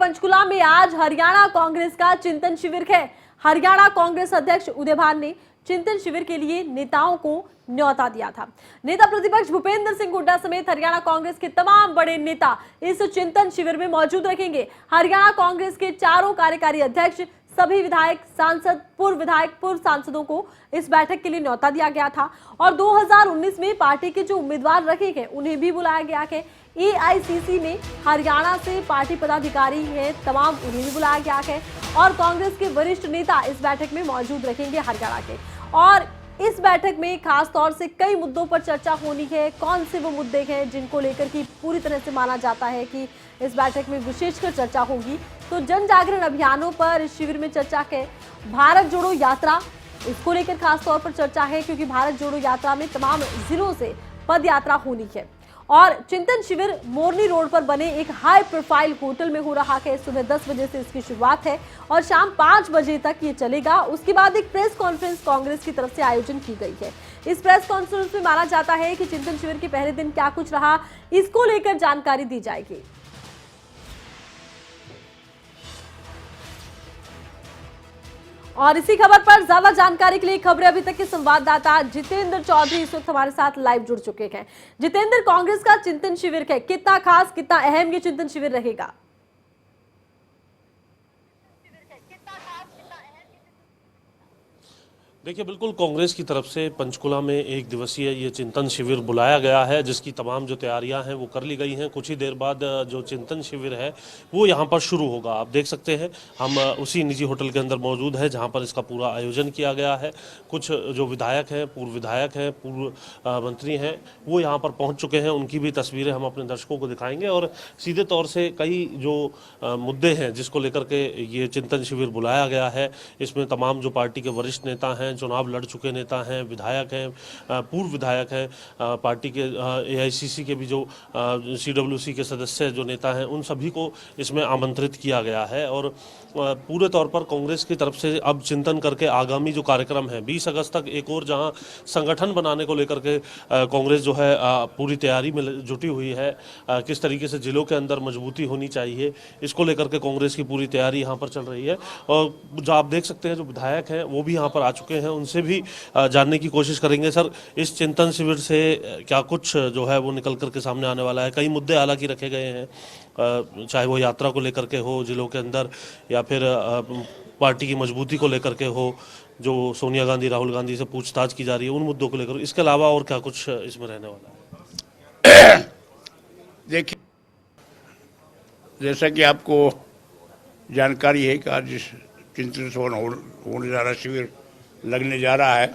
पंचकुला में आज हरियाणा कांग्रेस का चिंतन शिविर है। हरियाणा कांग्रेस अध्यक्ष उदय भान ने चिंतन शिविर के लिए नेताओं को न्योता दिया था। नेता प्रतिपक्ष भूपेंद्र सिंह हुड्डा समेत हरियाणा कांग्रेस के तमाम बड़े नेता इस चिंतन शिविर में मौजूद रहेंगे। हरियाणा कांग्रेस के चारों कार्यकारी अध्यक्ष, सभी विधायक, सांसद, पूर्व सांसदों को इस बैठक के लिए न्योता दिया गया था और 2019 में पार्टी के जो उम्मीदवार रखे गए उन्हें भी बुलाया गया है। एआईसीसी में हरियाणा से पार्टी पदाधिकारी हैं, तमाम उन्हें भी बुलाया गया है और कांग्रेस के वरिष्ठ नेता इस बैठक में मौजूद रहेंगे हरियाणा के। और इस बैठक में खास तौर से कई मुद्दों पर चर्चा होनी है। कौन से वो मुद्दे हैं जिनको लेकर की पूरी तरह से माना जाता है कि इस बैठक में विशेषकर चर्चा होगी, तो जन जागरण अभियानों पर इस शिविर में चर्चा है। भारत जोड़ो यात्रा, इसको लेकर खास तौर पर चर्चा है क्योंकि भारत जोड़ो यात्रा में तमाम जिलों से पद यात्रा होनी है। और चिंतन शिविर मोरनी रोड पर बने एक हाई प्रोफाइल होटल में हो रहा है। सुबह 10 बजे से इसकी शुरुआत है और शाम 5 बजे तक ये चलेगा। उसके बाद एक प्रेस कॉन्फ्रेंस कांग्रेस की तरफ से आयोजन की गई है। इस प्रेस कॉन्फ्रेंस में माना जाता है कि चिंतन शिविर के पहले दिन क्या कुछ रहा, इसको लेकर जानकारी दी जाएगी। और इसी खबर पर ज्यादा जानकारी के लिए खबरें अभी तक के संवाददाता जितेंद्र चौधरी इस वक्त हमारे साथ लाइव जुड़ चुके हैं। जितेंद्र, कांग्रेस का चिंतन शिविर है, कितना खास, कितना अहम ये चिंतन शिविर रहेगा? देखिए, बिल्कुल कांग्रेस की तरफ से पंचकुला में एक दिवसीय ये चिंतन शिविर बुलाया गया है, जिसकी तमाम जो तैयारियां हैं वो कर ली गई हैं। कुछ ही देर बाद जो चिंतन शिविर है वो यहां पर शुरू होगा। आप देख सकते हैं हम उसी निजी होटल के अंदर मौजूद है जहां पर इसका पूरा आयोजन किया गया है। कुछ जो विधायक हैं, पूर्व विधायक हैं, पूर्व मंत्री हैं, वो यहाँ पर पहुँच चुके हैं। उनकी भी तस्वीरें हम अपने दर्शकों को दिखाएंगे और सीधे तौर से कई जो मुद्दे हैं जिसको लेकर के ये चिंतन शिविर बुलाया गया है, इसमें तमाम जो पार्टी के वरिष्ठ नेता हैं, चुनाव लड़ चुके नेता हैं, विधायक हैं, पूर्व विधायक हैं, पार्टी के एआईसीसी के भी जो सीडब्ल्यूसी के सदस्य जो नेता हैं, उन सभी को इसमें आमंत्रित किया गया है। और पूरे तौर पर कांग्रेस की तरफ से अब चिंतन करके आगामी जो कार्यक्रम है 20 अगस्त तक एक और जहां संगठन बनाने को लेकर के कांग्रेस जो है पूरी तैयारी में जुटी हुई है, किस तरीके से जिलों के अंदर मजबूती होनी चाहिए, इसको लेकर के कांग्रेस की पूरी तैयारी यहाँ पर चल रही है। और जो आप देख सकते हैं जो विधायक हैं वो भी यहाँ पर आ चुके हैं, उनसे भी जानने की कोशिश करेंगे। सर, इस चिंतन शिविर से क्या कुछ जो है वो निकल करके सामने आने वाला है? कई मुद्दे हालांकि रखे गए हैं, चाहे वो यात्रा को लेकर के हो जिलों के अंदर या फिर पार्टी की मजबूती को लेकर के हो, जो सोनिया गांधी, राहुल गांधी से पूछताछ की जा रही है, उन मुद्दों को लेकर। इसके अलावा और क्या कुछ इसमें रहने वाला है? देखिए, जैसा कि आपको जानकारी है कि आज चिंतन होने जा रहा शिविर लगने जा रहा है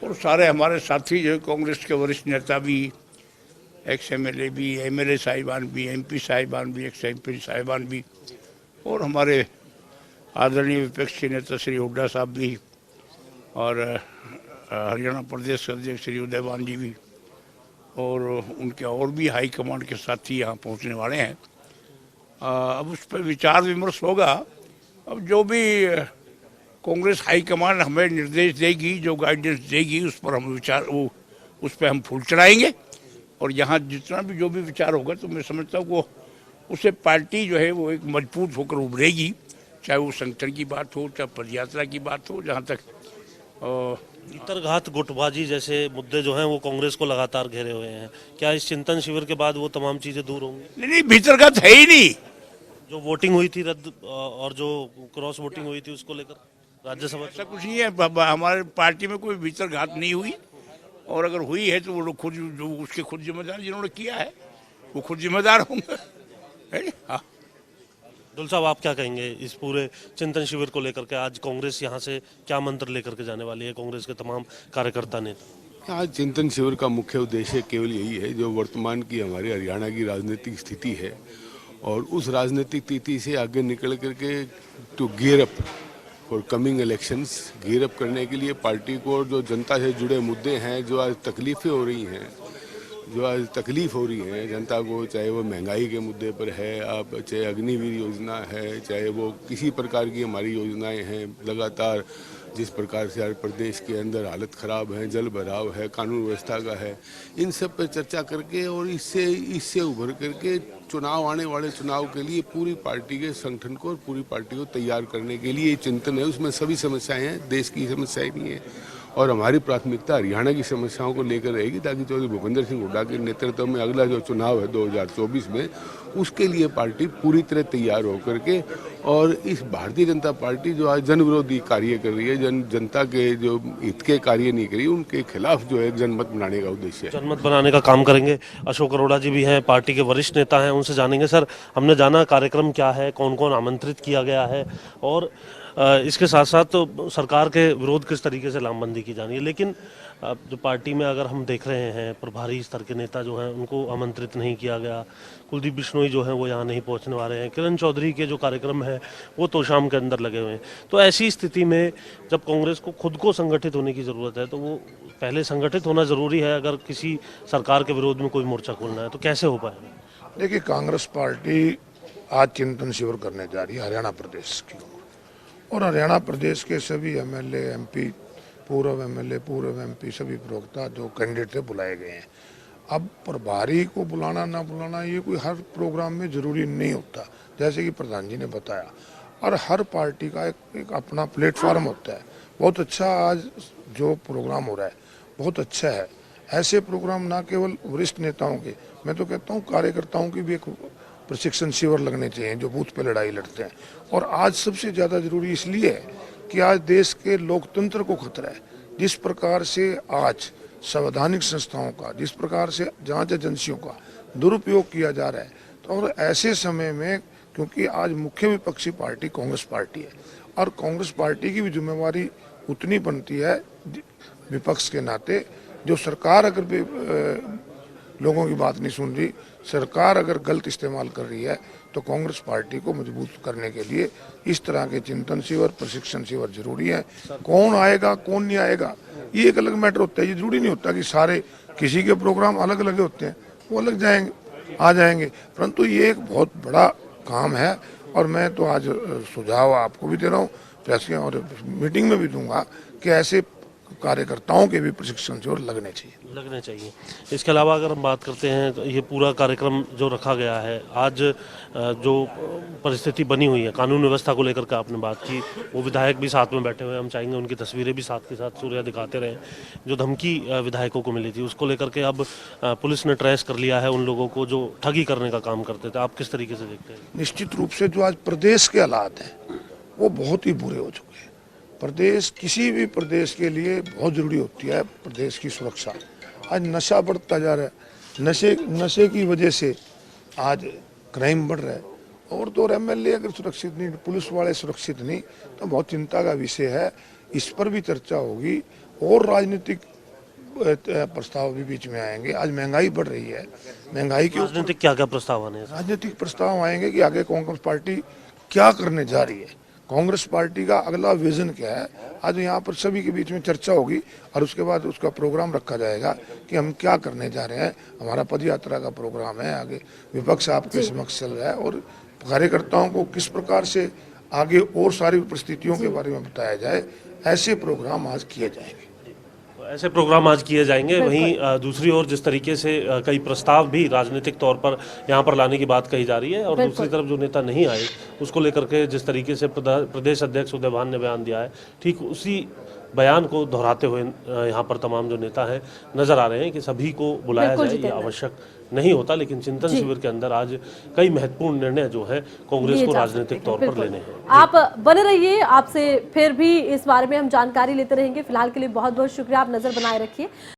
और सारे हमारे साथी जो कांग्रेस के वरिष्ठ नेता भी, एक्स एमएलए भी, एमएलए साहिबान भी, एमपी साहिबान भी, एक्स एमपी साहिबान भी और हमारे आदरणीय विपक्षी नेता श्री हुड्डा साहब भी और हरियाणा प्रदेश के अध्यक्ष श्री उदय भान जी भी और उनके और भी हाई कमांड के साथी यहाँ पहुँचने वाले हैं। अब उस पर विचार विमर्श होगा। अब जो भी कांग्रेस हाई कमांड हमें निर्देश देगी, जो गाइडेंस देगी, उस पर हम उस पर हम फूल चढ़ाएंगे और यहाँ जितना भी जो भी विचार होगा तो मैं समझता हूँ वो उससे पार्टी जो है वो एक मजबूत होकर उभरेगी, चाहे वो संगठन की बात हो, चाहे पदयात्रा की बात हो। जहाँ तक भीतरघात, गुटबाजी जैसे मुद्दे जो हैं वो कांग्रेस को लगातार घेरे हुए हैं, क्या इस चिंतन शिविर के बाद वो तमाम चीजें दूर होंगी? नहीं, भीतरघात है ही नहीं। जो वोटिंग हुई थी रद्द और जो क्रॉस वोटिंग हुई थी उसको लेकर राज्यसभा, ऐसा कुछ नहीं है। हमारे पार्टी में कोई भीतरघात नहीं हुई और अगर हुई है तो वो लोग खुद, जो उसके खुद जिम्मेदार, जिन्होंने किया है वो खुद जिम्मेदार होंगे। हाँ, दुल साहब, आप क्या कहेंगे इस पूरे चिंतन शिविर को लेकर के? आज कांग्रेस यहाँ से क्या मंत्र लेकर के जाने वाली है, कांग्रेस के तमाम कार्यकर्ता नेता? आज चिंतन शिविर का मुख्य उद्देश्य केवल यही है, जो वर्तमान की हमारी हरियाणा की राजनीतिक स्थिति है और उस राजनीतिक स्थिति से आगे निकल करके to gear up for coming elections, gear up करने के लिए पार्टी को जो जनता से जुड़े मुद्दे हैं, जो आज तकलीफ़ें हो रही हैं, जो आज तकलीफ़ हो रही है जनता को, चाहे वो महंगाई के मुद्दे पर है, आप चाहे अग्निवीर योजना है, चाहे वो किसी प्रकार की हमारी योजनाएं हैं, लगातार जिस प्रकार से हर प्रदेश के अंदर हालत ख़राब है, जल भराव है, कानून व्यवस्था का है, इन सब पर चर्चा करके और इससे उभर करके चुनाव आने वाले चुनाव के लिए पूरी पार्टी के संगठन को और पूरी पार्टी को तैयार करने के लिए ये चिंतन है। उसमें सभी समस्याएं हैं, देश की समस्याएं भी हैं और हमारी प्राथमिकता हरियाणा की समस्याओं को लेकर रहेगी ताकि चौधरी भूपेंद्र सिंह हुड्डा के नेतृत्व में अगला जो चुनाव है 2024 में उसके लिए पार्टी पूरी तरह तैयार होकर के और इस भारतीय जनता पार्टी जो आज जन विरोधी कार्य कर रही है, जनता के जो हित के कार्य नहीं कर रही, उनके खिलाफ जो है जनमत बनाने का उद्देश्य है। जनमत बनाने का काम करेंगे। अशोक अरोड़ा जी भी हैं, पार्टी के वरिष्ठ नेता हैं, उनसे जानेंगे। सर, हमने जाना कार्यक्रम क्या है, कौन कौन आमंत्रित किया गया है और इसके साथ साथ तो सरकार के विरोध किस तरीके से लामबंदी की जानी है, लेकिन जो पार्टी में अगर हम देख रहे हैं प्रभारी स्तर के नेता जो हैं उनको आमंत्रित नहीं किया गया, कुलदीप बिश्नोई जो हैं वो यहाँ नहीं पहुँचने वाले हैं, किरण चौधरी के जो कार्यक्रम है वो तो शाम के अंदर लगे हुए हैं। तो ऐसी स्थिति में जब कांग्रेस को खुद को संगठित होने की ज़रूरत है तो वो पहले संगठित होना ज़रूरी है अगर किसी सरकार के विरोध में कोई मोर्चा खोलना है, तो कैसे हो पाएगा? देखिए, कांग्रेस पार्टी आज चिंतन शिविर करने जा रही है हरियाणा प्रदेश की, और हरियाणा प्रदेश के सभी एमएलए, एमपी, पूर्व एमएलए, पूर्व एमपी, सभी प्रवक्ता जो कैंडिडेट थे बुलाए गए हैं। अब प्रभारी को बुलाना ना बुलाना ये कोई हर प्रोग्राम में जरूरी नहीं होता, जैसे कि प्रधान जी ने बताया, और हर पार्टी का एक अपना प्लेटफॉर्म होता है। बहुत अच्छा आज जो प्रोग्राम हो रहा है बहुत अच्छा है। ऐसे प्रोग्राम ना केवल वरिष्ठ नेताओं के, मैं तो कहता हूँ कार्यकर्ताओं की भी एक प्रशिक्षण शिविर लगने चाहिए जो बूथ पे लड़ाई लड़ते हैं। और आज सबसे ज़्यादा जरूरी इसलिए है कि आज देश के लोकतंत्र को खतरा है। जिस प्रकार से आज संवैधानिक संस्थाओं का, जिस प्रकार से जांच एजेंसियों का दुरुपयोग किया जा रहा है, तो और ऐसे समय में क्योंकि आज मुख्य विपक्षी पार्टी कांग्रेस पार्टी है और कांग्रेस पार्टी की भी जिम्मेवारी उतनी बनती है विपक्ष के नाते, जो सरकार अगर लोगों की बात नहीं सुन रही, सरकार अगर गलत इस्तेमाल कर रही है, तो कांग्रेस पार्टी को मजबूत करने के लिए इस तरह के चिंतन शिविर, प्रशिक्षण शिविर जरूरी है। कौन आएगा कौन नहीं आएगा ये एक अलग मैटर होता है। ये जरूरी नहीं होता कि सारे, किसी के प्रोग्राम अलग अलग होते हैं, वो अलग जाएंगे आ जाएंगे, परंतु ये एक बहुत बड़ा काम है। और मैं तो आज सुझाव आपको भी दे रहा हूँ, प्रेस के और मीटिंग में भी दूंगा कि ऐसे कार्यकर्ताओं के भी प्रशिक्षण शिविर लगने चाहिए। इसके अलावा अगर हम बात करते हैं तो ये पूरा कार्यक्रम जो रखा गया है, आज जो परिस्थिति बनी हुई है कानून व्यवस्था को लेकर के आपने बात की, वो विधायक भी साथ में बैठे हुए हैं, हम चाहेंगे उनकी तस्वीरें भी साथ के साथ सूर्या दिखाते रहें। जो धमकी विधायकों को मिली थी उसको लेकर के अब पुलिस ने ट्रेस कर लिया है उन लोगों को जो ठगी करने का काम करते थे। आप किस तरीके से देखते हैं? निश्चित रूप से जो आज प्रदेश के हालात हैं वो बहुत ही बुरे हो चुके हैं। प्रदेश, किसी भी प्रदेश के लिए बहुत जरूरी होती है प्रदेश की सुरक्षा। आज नशा बढ़ता जा रहा है, नशे की वजह से आज क्राइम बढ़ रहा है, और तो एमएलए अगर सुरक्षित नहीं, पुलिस वाले सुरक्षित नहीं, तो बहुत चिंता का विषय है। इस पर भी चर्चा होगी और राजनीतिक प्रस्ताव भी बीच में आएंगे। आज महंगाई बढ़ रही है, महंगाई के राजनीतिक क्या क्या प्रस्ताव आने हैं? राजनीतिक प्रस्ताव आएंगे कि आगे कांग्रेस पार्टी क्या करने जा रही है, कांग्रेस पार्टी का अगला विजन क्या है। आज यहाँ पर सभी के बीच में चर्चा होगी और उसके बाद उसका प्रोग्राम रखा जाएगा कि हम क्या करने जा रहे हैं। हमारा पद यात्रा का प्रोग्राम है, आगे विपक्ष आपके समक्ष चल रहा है और कार्यकर्ताओं को किस प्रकार से आगे और सारी परिस्थितियों के बारे में बताया जाए, ऐसे प्रोग्राम आज किए जाएंगे। ऐसे प्रोग्राम आज किए जाएंगे। वहीं दूसरी ओर जिस तरीके से कई प्रस्ताव भी राजनीतिक तौर पर यहाँ पर लाने की बात कही जा रही है, और दूसरी तरफ जो नेता नहीं आए उसको लेकर के जिस तरीके से प्रदेश अध्यक्ष उदय भान ने बयान दिया है, ठीक उसी बयान को दोहराते हुए यहाँ पर तमाम जो नेता हैं नजर आ रहे हैं कि सभी को बुलाया जाए, ये आवश्यक नहीं होता। लेकिन चिंतन शिविर के अंदर आज कई महत्वपूर्ण निर्णय जो है कांग्रेस को राजनीतिक तौर पर लेने हैं। आप बने रहिए, आपसे फिर भी इस बारे में हम जानकारी लेते रहेंगे। फिलहाल के लिए बहुत बहुत शुक्रिया, आप नजर बनाए रखिए।